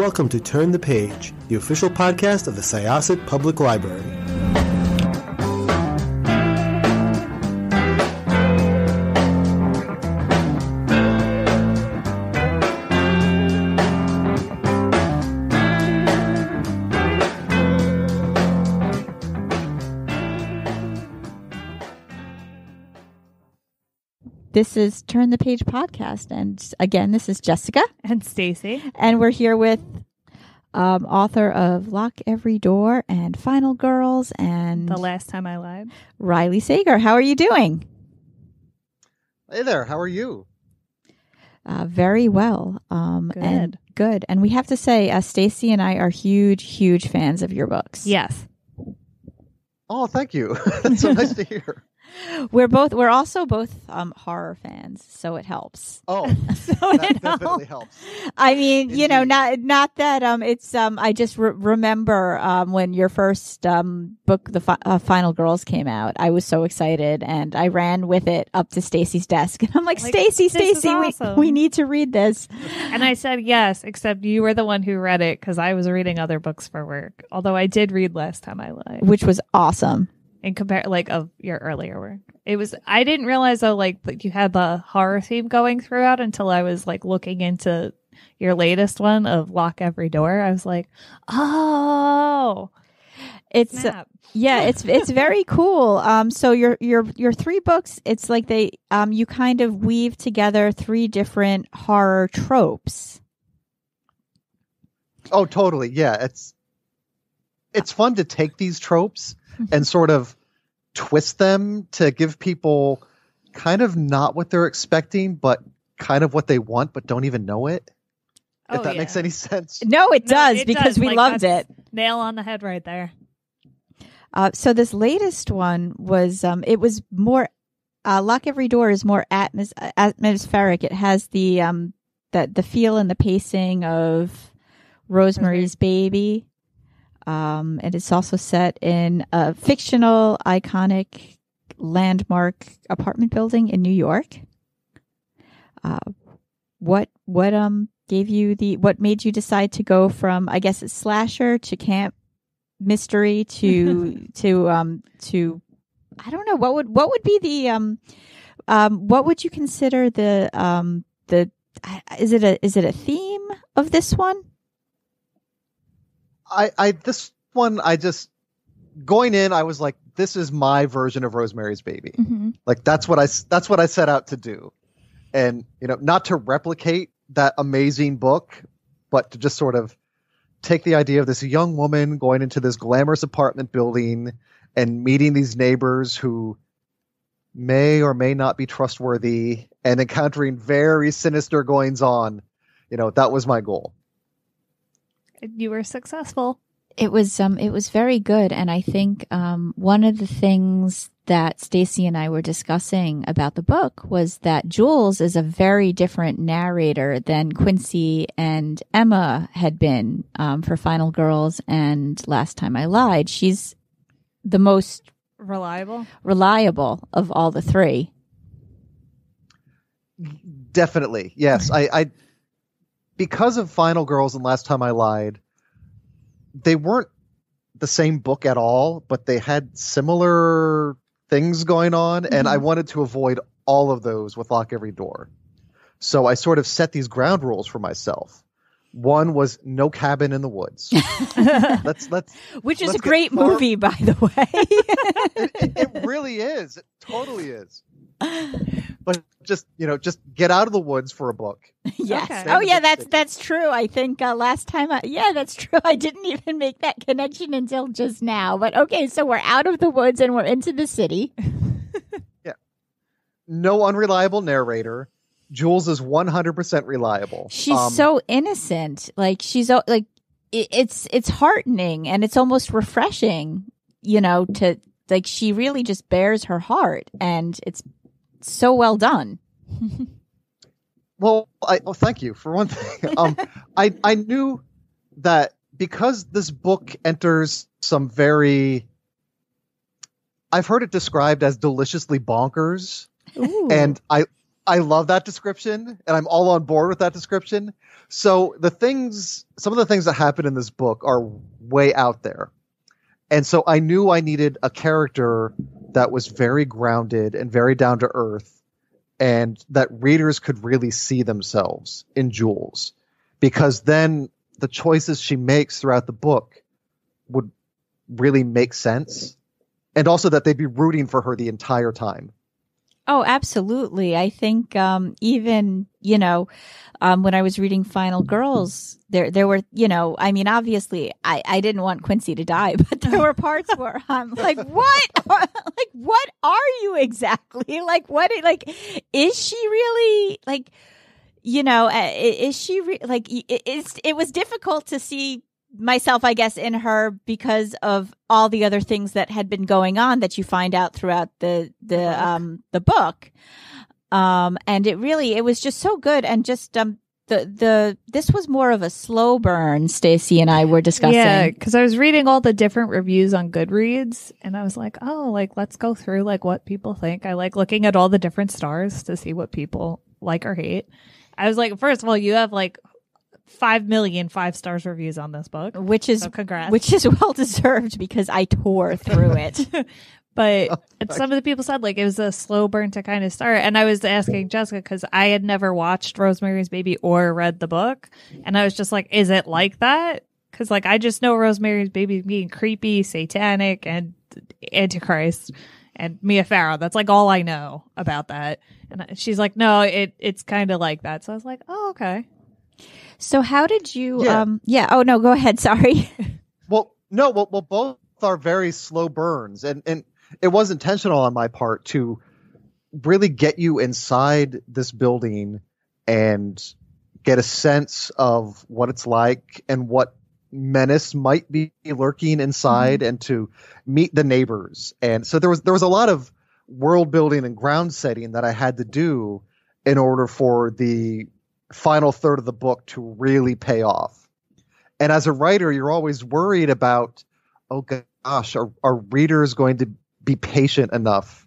welcome to Turn the Page, the official podcast of the Syosset Public Library. This is Turn the Page podcast, and again, this is Jessica and Stacy, and we're here with author of Lock Every Door and Final Girls and The Last Time I Lied, Riley Sager. How are you doing? Hey there, how are you? Very well. Good. And we have to say, Stacy and I are huge fans of your books. Yes. Oh, thank you. That's so nice to hear. We're also both horror fans, so it helps. Oh, that definitely helps. I mean, Indeed. not that it's I just remember when your first book, The Final Girls, came out. I was so excited, and I ran with it up to Stacy's desk, and I'm like, Stacy, awesome. we need to read this. And I said yes, except you were the one who read it because I was reading other books for work. Although I did read Last Time I Lied, which was awesome. In of your earlier work. I didn't realize though, that you had the horror theme going throughout until I was looking into your latest one of Lock Every Door. I was like, oh, it's snap. It's very cool. So your three books, it's like they you kind of weave together three different horror tropes. Oh, totally. Yeah, it's fun to take these tropes and sort of twist them to give people kind of not what they're expecting, but kind of what they want, but don't even know it. If that makes any sense. No, it does, because we loved it. Nail on the head right there. So this latest one was, it was more, Lock Every Door is more atmospheric. It has the feel and the pacing of Rosemary's Baby. And it's also set in a fictional, iconic landmark apartment building in New York. What made you decide to go from, I guess it's slasher to camp mystery to I don't know, what would be the what would you consider the is it a theme of this one? This one, going in, I was like, this is my version of Rosemary's Baby. Mm-hmm. That's what I set out to do. And, not to replicate that amazing book, but to just sort of take the idea of this young woman going into this glamorous apartment building and meeting these neighbors who may or may not be trustworthy and encountering very sinister goings on. That was my goal. You were successful. It was very good, and I think one of the things that Stacy and I were discussing about the book was that Jules is a very different narrator than Quincy and Emma had been for Final Girls and Last Time I Lied. She's the most reliable of all the three. Definitely, yes. I because of Final Girls and Last Time I Lied, they weren't the same book at all, but they had similar things going on, and I wanted to avoid all of those with Lock Every Door. So I sort of set these ground rules for myself. One was no cabin in the woods. Which is a great movie, by the way. It really is. It totally is. But just get out of the woods for a book. Yes. Okay. Oh yeah, that's true. I think last time, that's true. I didn't even make that connection until just now. But okay, so we're out of the woods and we're into the city. Yeah. No unreliable narrator. Jules is 100% reliable. She's so innocent. It's heartening and it's almost refreshing, to she really just bears her heart, and it's so well done. Well, thank you for one thing. I knew that because this book enters some very, I've heard it described as deliciously bonkers. Ooh. And I love that description, and I'm all on board with that description. So some of the things that happen in this book are way out there. And so I knew I needed a character that was very grounded and very down to earth, and that readers could really see themselves in Jules, because then the choices she makes throughout the book would really make sense, and also that they'd be rooting for her the entire time. Oh, absolutely. I think even, when I was reading Final Girls, there were, I mean, obviously I didn't want Quincy to die, but there were parts where I'm like, what? Like, what are you exactly? Like, is she really, like, is she, it was difficult to see myself, I guess, in her because of all the other things that had been going on that you find out throughout the book. And it was just so good. And just, this was more of a slow burn, Stacey and I were discussing. Yeah, because I was reading all the different reviews on Goodreads, and I was like, oh, like, let's go through like what people think. I like looking at all the different stars to see what people like or hate. I was like, first of all, you have like 5 million 5-stars reviews on this book, which is congrats. Which is well deserved because I tore through it. But some of the people said like it was a slow burn to kind of start, and I was asking Jessica because I had never watched Rosemary's Baby or read the book, and I was just like, is it like that? Because like I just know Rosemary's Baby being creepy, satanic, and Antichrist, and Mia Farrow. That's like all I know about that. And she's like, no, it's kind of like that. So I was like, oh, okay. So how did you Oh no, go ahead, sorry. Well, both are very slow burns, and it was intentional on my part to really get you inside this building and get a sense of what it's like and what menace might be lurking inside, and to meet the neighbors. And so there was a lot of world building and ground setting that I had to do in order for the final third of the book to really pay off. And as a writer, you're always worried about, oh gosh, are readers going to be patient enough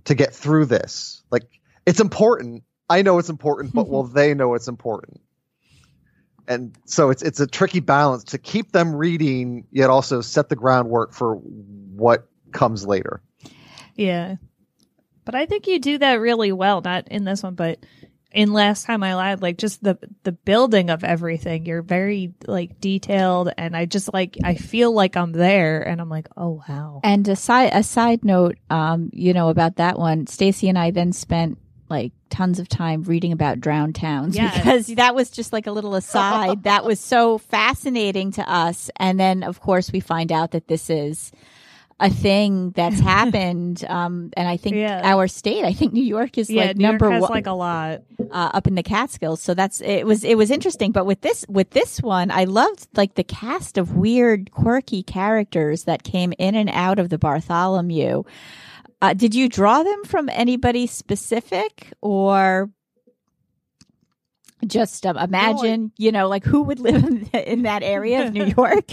to get through this? Like, it's important. I know it's important, but will they know it's important? And so it's a tricky balance to keep them reading, yet also set the groundwork for what comes later. Yeah. But I think you do that really well, not in this one, but in Last Time I Lied, like just the building of everything. You're very like detailed, and I just like, I feel like I'm there, and I'm like, oh wow. And a side note, about that one, Stacey and I then spent like tons of time reading about drowned towns, because that was just like a little aside that was so fascinating to us. And then of course we find out that this is a thing that's happened. And I think our state, I think New York is like number one, like a lot up in the Catskills. So it was interesting. But with this one, I loved like the cast of weird, quirky characters that came in and out of the Bartholomew. Did you draw them from anybody specific, or just imagine, like who would live in that area of New York?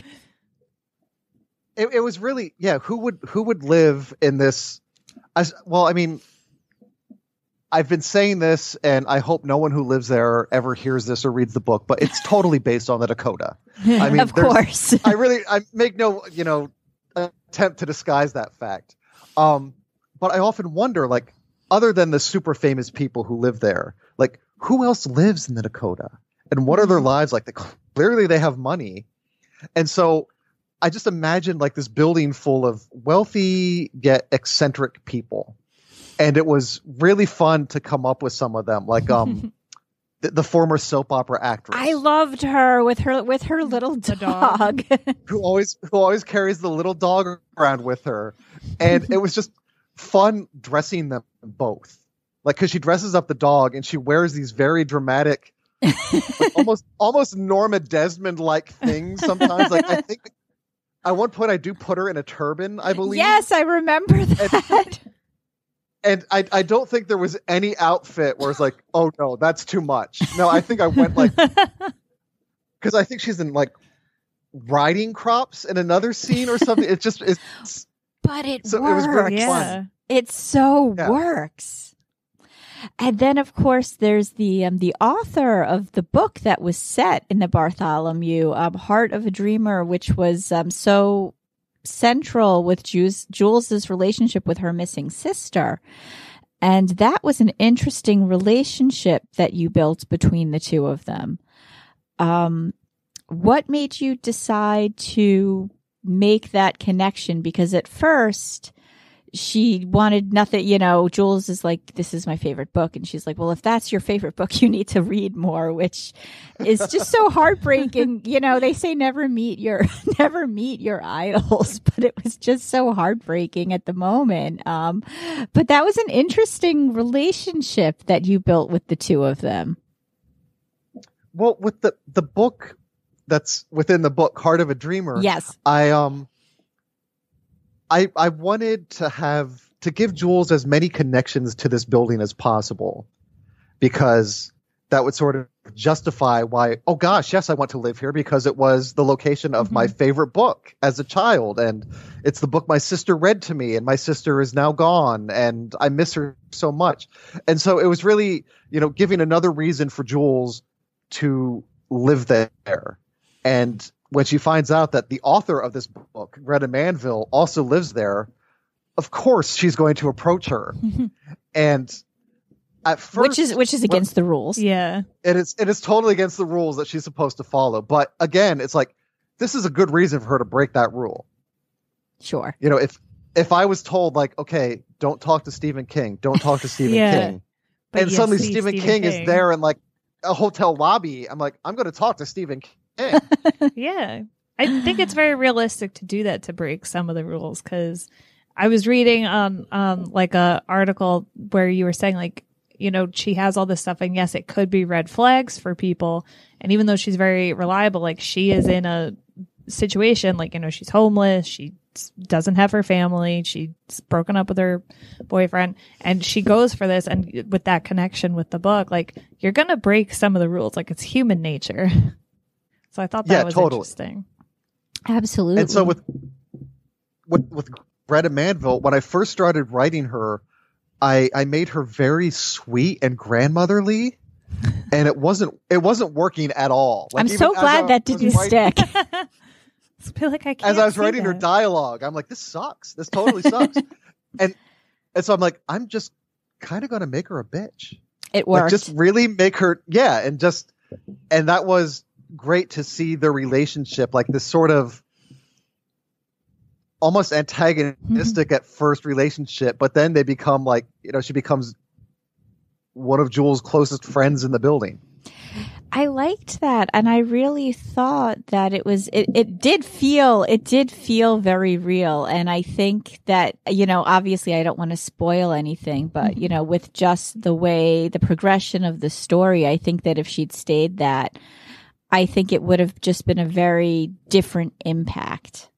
It was really, who would live in this? Well, I mean, I've been saying this, and I hope no one who lives there ever hears this or reads the book, but it's totally based on the Dakota. I mean, of course. I make no, attempt to disguise that fact. But I often wonder, like, other than the super famous people who live there, like, who else lives in the Dakota? And what are their lives like? Clearly they have money. And so I just imagined like this building full of wealthy yet eccentric people. And it was really fun to come up with some of them, like the former soap opera actress. I loved her with her little dog. who always carries the little dog around with her. And it was just fun dressing them both. Like, because she dresses up the dog and she wears these very dramatic, like, almost Norma Desmond-like things sometimes. Like, I think at one point I do put her in a turban, I believe. Yes, I remember that. And I don't think there was any outfit where it's like, oh no, that's too much. No, I think I went like, because I think she's in like riding crops in another scene or something. But it works. It was really fun. It so works. And then, of course, there's the author of the book that was set in the Bartholomew, Heart of a Dreamer, which was so central with Jules's relationship with her missing sister. And that was an interesting relationship that you built between the two of them. What made you decide to make that connection? Because at first she wanted nothing, Jules is like, this is my favorite book. And she's like, well, if that's your favorite book, you need to read more, which is just so heartbreaking. They say never meet your idols, but it was just so heartbreaking at the moment. But that was an interesting relationship that you built with the two of them. Well, with the book that's within the book, Heart of a Dreamer. Yes. I wanted to give Jules as many connections to this building as possible, because that would sort of justify why, oh gosh, yes, I want to live here, because it was the location of my favorite book as a child. And it's the book my sister read to me, and my sister is now gone and I miss her so much. And so it was really, giving another reason for Jules to live there. And when she finds out that the author of this book, Greta Manville, also lives there, of course she's going to approach her. And at first, which is against the rules. Yeah. It is totally against the rules that she's supposed to follow. But again, it's like, this is a good reason for her to break that rule. Sure. If I was told, like, okay, don't talk to Stephen King, don't talk to Stephen King, and suddenly Stephen King is there in like a hotel lobby, I'm like, I'm going to talk to Stephen King. Yeah. I think it's very realistic to do that, to break some of the rules, because I was reading like a article where you were saying, like, she has all this stuff, and yes, it could be red flags for people. And even though she's very reliable, like, she is in a situation, like, she's homeless, she doesn't have her family, she's broken up with her boyfriend, and she goes for this. And with that connection with the book, like, you're going to break some of the rules. Like, it's human nature. So I thought that was totally interesting. Absolutely. And so with Greta Manville, when I first started writing her, I made her very sweet and grandmotherly, and it wasn't working at all. Like, I'm so glad that didn't stick. I feel like I can't. As I was writing her dialogue, I'm like, this sucks. This totally sucks. and so I'm like, I'm just kind of going to make her a bitch. It worked. Like, just really make her, and that was great to see the relationship, like this sort of almost antagonistic at first relationship, but then they become like, she becomes one of Jules' closest friends in the building. I liked that, and I really thought that it did feel very real. And I think that, obviously I don't want to spoil anything, but with just the progression of the story, I think that if she'd stayed that, I think it would have just been a very different impact.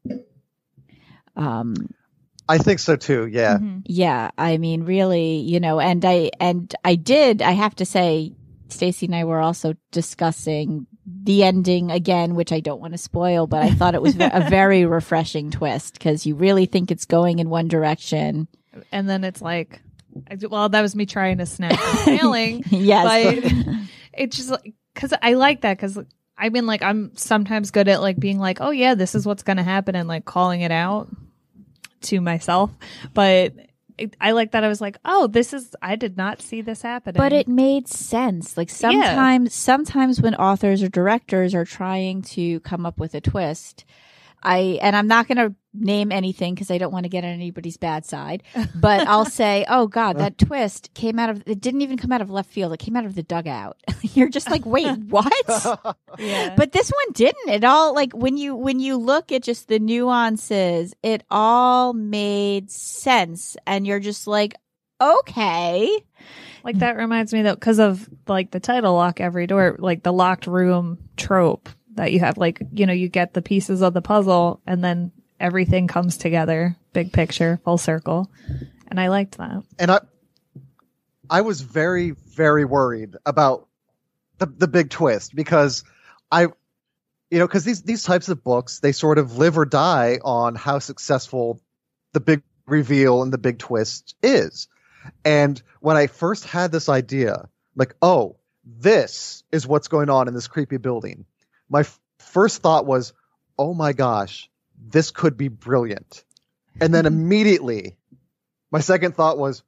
I think so too. Yeah. Yeah. I mean, really, and I have to say, Stacey and I were also discussing the ending again, which I don't want to spoil, but I thought it was a very refreshing twist, because you really think it's going in one direction. And then it's like, well, that was me trying to snap and failing. Yes. But it's just like, because I like that, because I mean, like, I'm sometimes good at like being like, oh yeah, this is what's going to happen, and like calling it out to myself. But I like that. I was like, oh, I did not see this happening. But it made sense. Like, sometimes when authors or directors are trying to come up with a twist, I'm not going to name anything because I don't want to get on anybody's bad side, but I'll say, oh God, that twist it didn't even come out of left field. It came out of the dugout. You're just like, wait, what? Yeah. But this one didn't. It all, like, when you look at just the nuances, it all made sense. And you're just like, okay. Like, that reminds me, though, because of like the title, Lock Every Door, like the locked room trope that you have, like, you get the pieces of the puzzle and then everything comes together, big picture, full circle. And I liked that. And I was very, very worried about the big twist, because because these types of books, they sort of live or die on how successful the big reveal and the big twist is. And when I first had this idea, like, oh, this is what's going on in this creepy building, my first thought was, oh my gosh, this could be brilliant. And then immediately, my second thought was,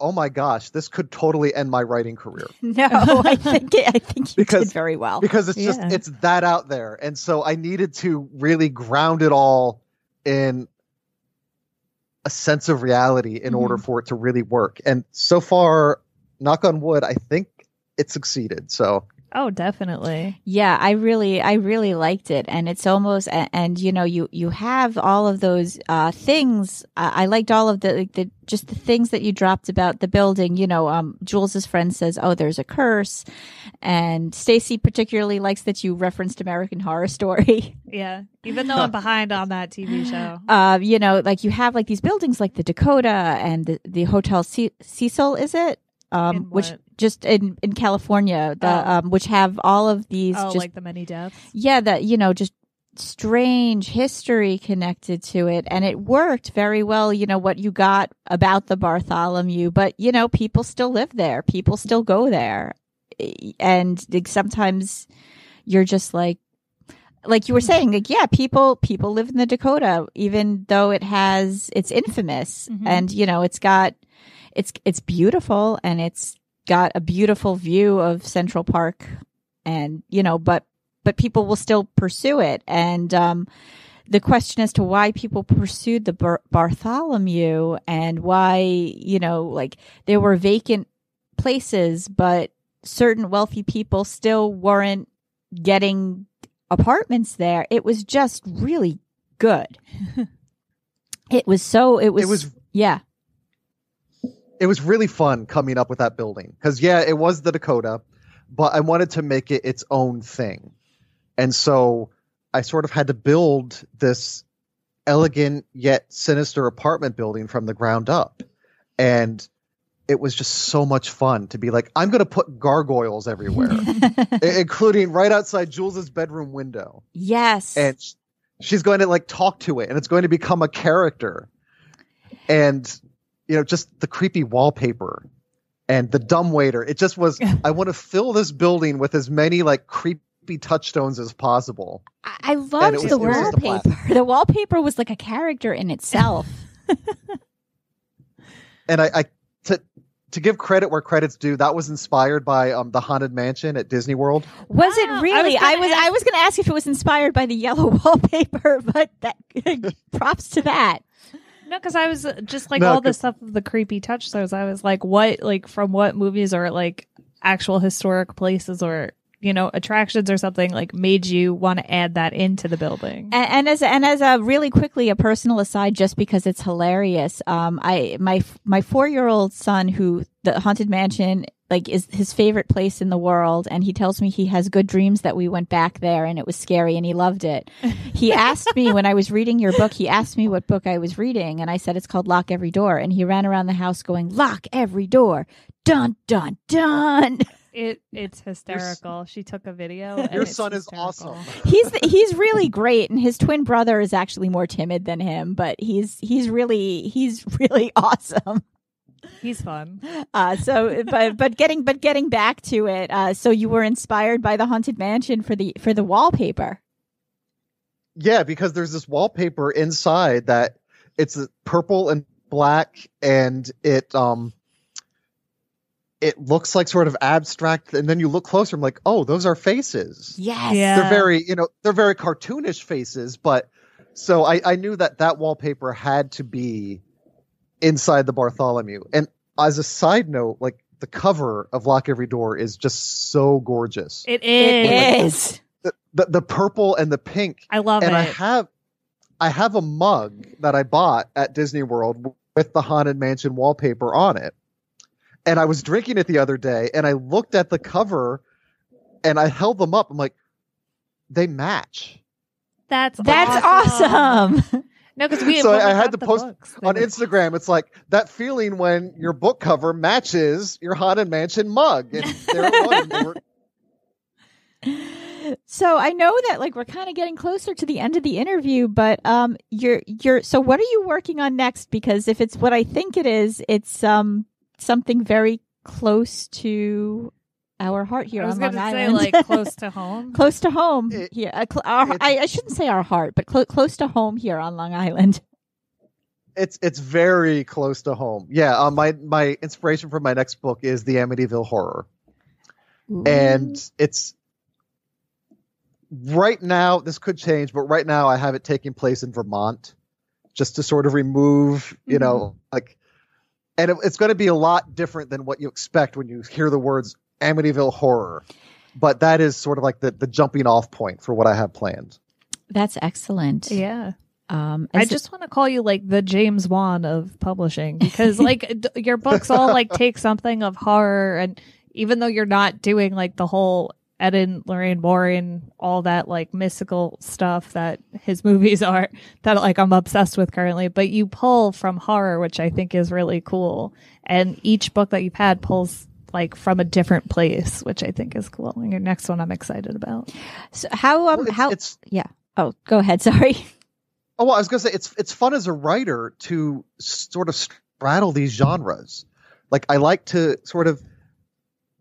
oh my gosh, this could totally end my writing career. No, I think you did very well. Because it's that out there. And so I needed to really ground it all in a sense of reality in order for it to really work. And so far, knock on wood, I think it succeeded. So oh, definitely. Yeah, I really liked it, and it's almost, and you know, you have all of those things. I liked all of the just the things that you dropped about the building. You know, Jules's friend says, "Oh, there's a curse," and Stacy particularly likes that you referenced American Horror Story. Yeah, even though I'm behind on that TV show. You know, like you have like these buildings like the Dakota and the Hotel Cecil, is it? Which just in California, which have all of these, just like the many deaths. Yeah, that, you know, just strange history connected to it, and it worked very well. You know what you got about the Bartholomew, but you know, people still live there, people still go there, and sometimes you're just like you were saying, like, yeah, people live in the Dakota, even though it's infamous, and you know, it's beautiful, and it's got a beautiful view of Central Park, and you know, but people will still pursue it. And the question as to why people pursued the Bartholomew and why, you know, like there were vacant places, but certain wealthy people still weren't getting apartments there. It was just really good. It was really fun coming up with that building, because it was the Dakota, but I wanted to make it its own thing. And so I sort of had to build this elegant yet sinister apartment building from the ground up. And it was just so much fun to be like, I'm going to put gargoyles everywhere, including right outside Jules's bedroom window. Yes. And she's going to like talk to it, and it's going to become a character. And you know, just the creepy wallpaper and the dumbwaiter. It just was, I want to fill this building with as many like creepy touchstones as possible. I loved the wallpaper. The wallpaper was like a character in itself. And I to give credit where credit's due, that was inspired by the Haunted Mansion at Disney World. Was it really? I was going to ask if it was inspired by the yellow wallpaper, but props to that. No, because I was just like all the stuff of the creepy touchstones. I was like, what, like from what movies or like actual historic places or, you know, attractions or something like made you want to add that into the building? And as a really quickly a personal aside, just because it's hilarious, my 4-year-old son, who the Haunted Mansion like is his favorite place in the world, and he tells me he has good dreams that we went back there and it was scary and he loved it. He asked me when I was reading your book, he asked me what book I was reading, and I said it's called Lock Every Door, and he ran around the house going, "Lock every door, dun dun dun." It's hysterical. She took a video. Your son is awesome. He's really great, and his twin brother is actually more timid than him, but he's really awesome. He's fun. But getting back to it, so you were inspired by the Haunted Mansion for the wallpaper. Yeah, because there's this wallpaper inside that it's purple and black, and it looks like sort of abstract, and then you look closer, I'm like, oh, those are faces. Yes. Yeah. They're very cartoonish faces, but so I knew that wallpaper had to be inside the Bartholomew. And as a side note, like the cover of Lock Every Door is just so gorgeous. It is. The purple and the pink. I love it. And I have a mug that I bought at Disney World with the Haunted Mansion wallpaper on it. And I was drinking it the other day, and I looked at the cover and I held them up. I'm like, they match. That's awesome. No, because I had to post on Instagram. It's like that feeling when your book cover matches your Haunted Mansion mug. And there it was. So I know that like we're kind of getting closer to the end of the interview, but you're so what are you working on next? Because if it's what I think it is, it's something very close to our heart here on Long Island. I was going to say like close to home. Close to home here. I shouldn't say our heart, but close to home here on Long Island. It's very close to home. Yeah, my inspiration for my next book is the Amityville Horror. Ooh. And it's right now, this could change, but right now I have it taking place in Vermont just to sort of remove, you know, like, and it's going to be a lot different than what you expect when you hear the words Amityville Horror. But that is sort of like the jumping off point for what I have planned. That's excellent. Yeah. I just want to call you like the James Wan of publishing, because like your books all like take something of horror, and even though you're not doing like the whole Ed and Lorraine Warren, all that like mystical stuff that his movies are, that like I'm obsessed with currently, but you pull from horror, which I think is really cool. And each book that you've had pulls like from a different place, which I think is cool. And your next one I'm excited about. So yeah. Oh, go ahead. Sorry. Oh, well, I was going to say it's fun as a writer to sort of straddle these genres. Like I like to sort of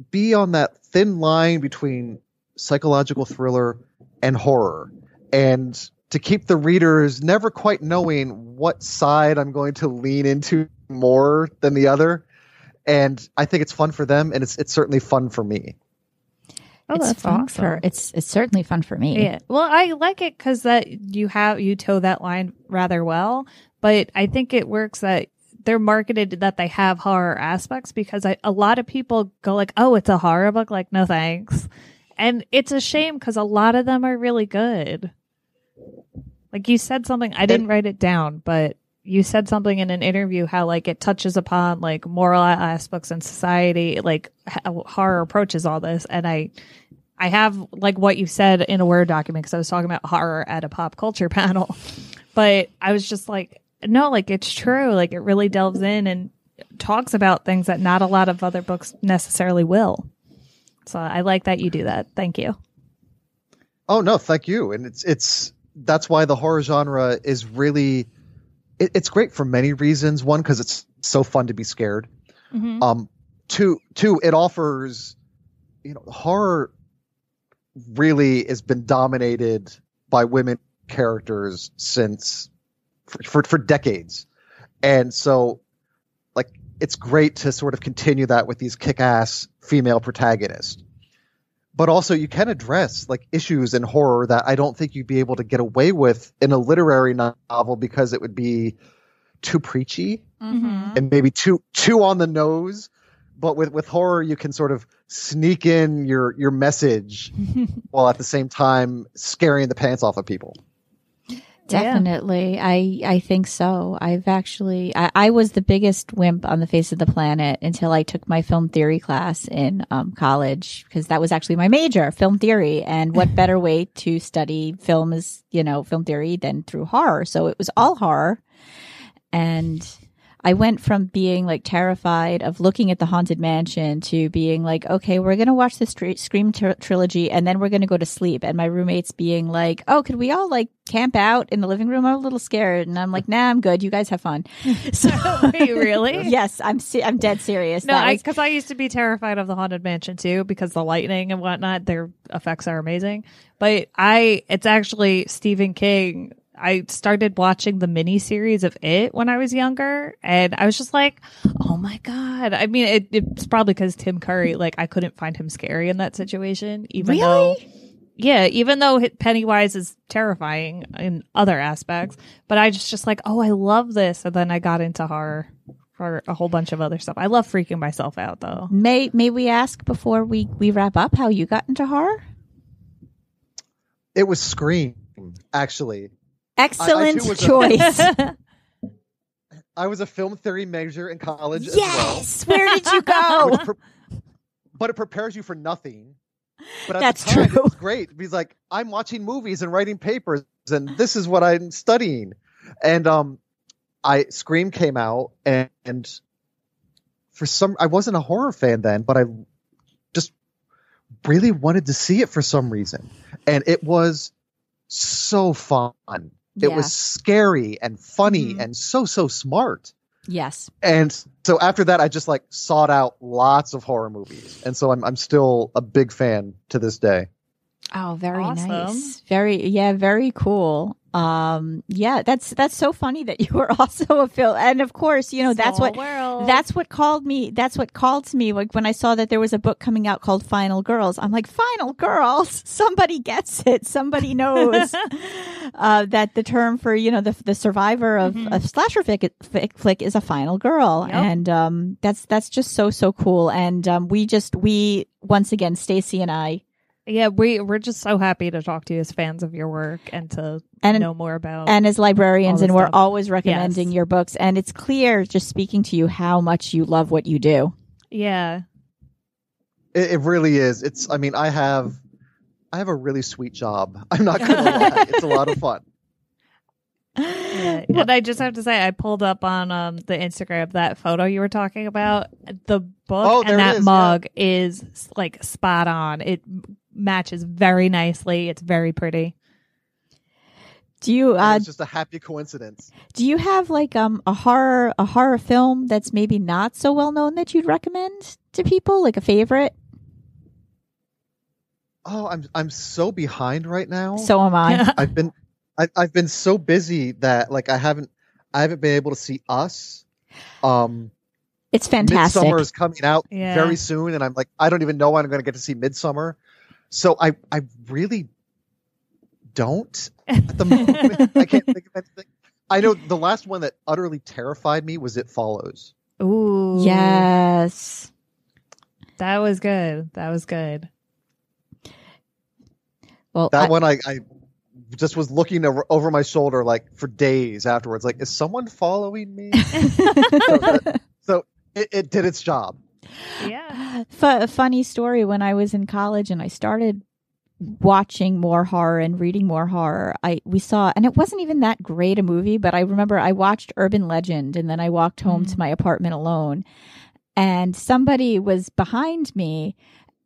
be on that thin line between psychological thriller and horror, and to keep the readers never quite knowing what side I'm going to lean into more than the other. And I think it's fun for them, and it's certainly fun for me. Oh, it's that's fun awesome. It's certainly fun for me. Yeah. Well, I like it because that you toe that line rather well, but I think it works that they're marketed that they have horror aspects, because a lot of people go like, oh, it's a horror book. Like, no, thanks. And it's a shame because a lot of them are really good. Like you said something, I didn't write it down, but you said something in an interview how like it touches upon like moral aspects in society, like how horror approaches all this. And I have like what you said in a Word document, because I was talking about horror at a pop culture panel, but I was just like, no, like it's true. Like it really delves in and talks about things that not a lot of other books necessarily will. So I like that you do that. Thank you. Oh no, thank you. And that's why the horror genre is really, it's great for many reasons. One, because it's so fun to be scared. Mm-hmm. Two, it offers, you know, horror really has been dominated by women characters since for decades. And so like it's great to sort of continue that with these kick-ass female protagonists. But also you can address like issues in horror that I don't think you'd be able to get away with in a literary novel, because it would be too preachy and maybe too on the nose. But with horror, you can sort of sneak in your message while at the same time scaring the pants off of people. Definitely. Yeah. I think so. I was the biggest wimp on the face of the planet until I took my film theory class in college, because that was actually my major, film theory. And what better way to study film theory than through horror. So it was all horror. And I went from being like terrified of looking at the Haunted Mansion to being like, okay, we're going to watch the Scream trilogy and then we're going to go to sleep. And my roommates being like, oh, could we all like camp out in the living room? I'm a little scared. And I'm like, nah, I'm good. You guys have fun. So, wait, really? Yes, I'm dead serious. No, because I used to be terrified of the Haunted Mansion too, because the lightning and whatnot, their effects are amazing. But it's actually Stephen King. I started watching the miniseries of It when I was younger, and I was just like, oh my God. I mean, it's probably because Tim Curry, like I couldn't find him scary in that situation, even though Pennywise is terrifying in other aspects, but I just like, oh, I love this. And then I got into horror for a whole bunch of other stuff. I love freaking myself out though. May we ask before we wrap up how you got into horror? It was Scream, actually. Excellent choice. I was a film theory major in college yes! as well. Where did you go? But it prepares you for nothing. But at That's the time, true. It was great. Because like I'm watching movies and writing papers, and this is what I'm studying. And Scream came out, and for I wasn't a horror fan then, but I just really wanted to see it for some reason. And it was so fun. It was scary and funny and so smart. Yes. And so after that, I just like sought out lots of horror movies. And so I'm still a big fan to this day. Oh, very Awesome. nice. Very cool. That's so funny that you were also a film. And of course, that's what called me. That's what called to me. Like when I saw that there was a book coming out called Final Girls, I'm like, Final Girls, somebody gets it. Somebody knows, that the term for, the survivor of a slasher flick is a final girl. Yep. And, that's just so cool. And, we once again, Stacy and I, Yeah, we're just so happy to talk to you as fans of your work and to know more about. And as librarians, and we're always recommending Yes. your books. And it's clear, just speaking to you, how much you love what you do. Yeah. It really is. I have a really sweet job. I'm not going to lie. It's a lot of fun. Yeah. And I just have to say, I pulled up on the Instagram that photo you were talking about. The book and that mug is like spot on. It matches very nicely. It's very pretty. Do you? It's just a happy coincidence. Do you have like a horror film that's maybe not so well known that you'd recommend to people, like a favorite? Oh, I'm so behind right now. So am I. I've been so busy that like I haven't been able to see Us. It's fantastic. Midsummer is coming out Yeah. very soon, and I'm like, I don't even know when I'm going to get to see Midsummer. So I really don't at the moment. I can't think of anything. I know the last one that utterly terrified me was It Follows. Ooh. Yes. That was good. Well, That one I just was looking over my shoulder like for days afterwards. Like, is someone following me? so it did its job. Yeah. Funny story. When I was in college and I started watching more horror and reading more horror, we saw, and it wasn't even that great a movie, but I remember I watched Urban Legend, and then I walked home to my apartment alone, and somebody was behind me.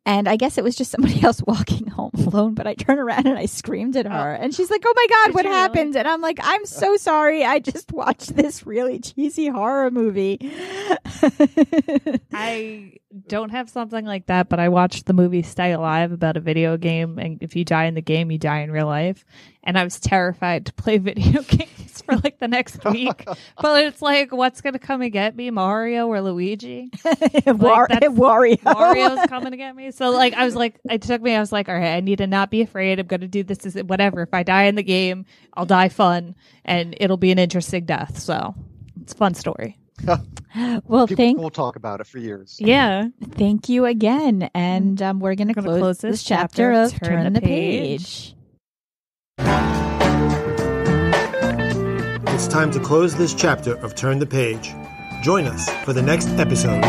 And I guess it was just somebody else walking home alone, but I turned around and I screamed at her. And she's like, oh my God, what happened? Really? And I'm like, I'm so sorry. I just watched this really cheesy horror movie. I don't have something like that, but I watched the movie Stay Alive about a video game. And if you die in the game, you die in real life. And I was terrified to play video games for like the next week. But it's like, what's going to come and get me? Mario or Luigi? Wario. Mario's coming to get me. So like, I was like, all right, I need to not be afraid. I'm going to do this. Whatever. If I die in the game, I'll die fun and it'll be an interesting death. So it's a fun story. Well, we'll talk about it for years. Yeah. Thank you again. And we're going to close this chapter of Turn the Page. It's time to close this chapter of Turn the Page. Join us for the next episode.